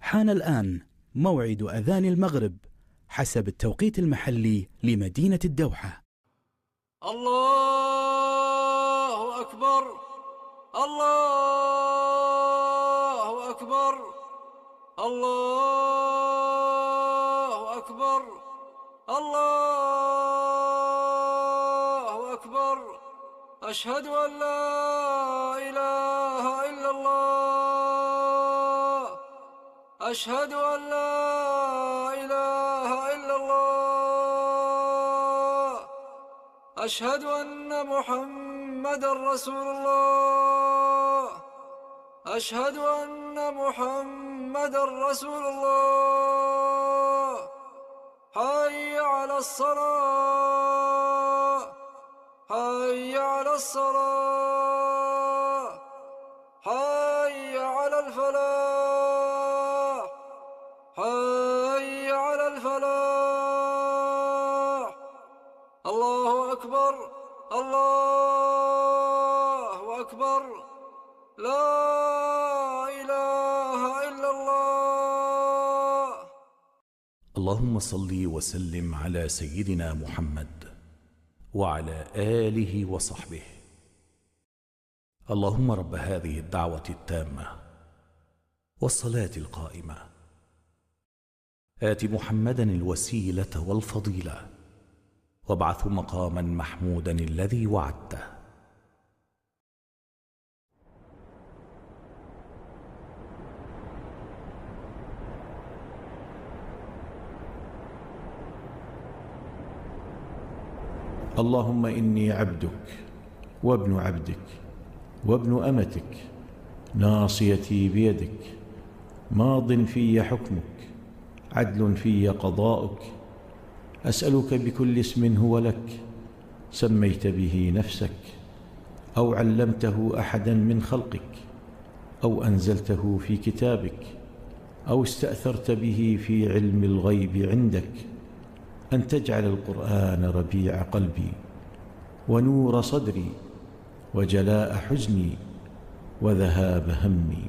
حان الآن موعد أذان المغرب حسب التوقيت المحلي لمدينة الدوحة. الله أكبر، الله أكبر، الله أكبر، الله أكبر. أشهد أن لا إله إلا الله، أشهد أن لا إله إلا الله، أشهد أن محمدًا رسول الله، أشهد أن محمدًا رسول الله. حي على الصلاة، حي على الصلاة، حي على الفلاح، حي على الفلاح. الله أكبر، الله أكبر، لا إله إلا الله. اللهم صل وسلم على سيدنا محمد وعلى آله وصحبه. اللهم رب هذه الدعوة التامة والصلاة القائمة، آت محمدا الوسيلة والفضيلة وابعث مقاما محمودا الذي وعدته. اللهم إني عبدك وابن عبدك وابن أمتك، ناصيتي بيدك، ماض في حكمك، عدل في قضاؤك. أسألك بكل اسم هو لك، سميت به نفسك أو علمته أحدا من خلقك أو أنزلته في كتابك أو استأثرت به في علم الغيب عندك، أن تجعل القرآن ربيع قلبي ونور صدري وجلاء حزني وذهاب همي.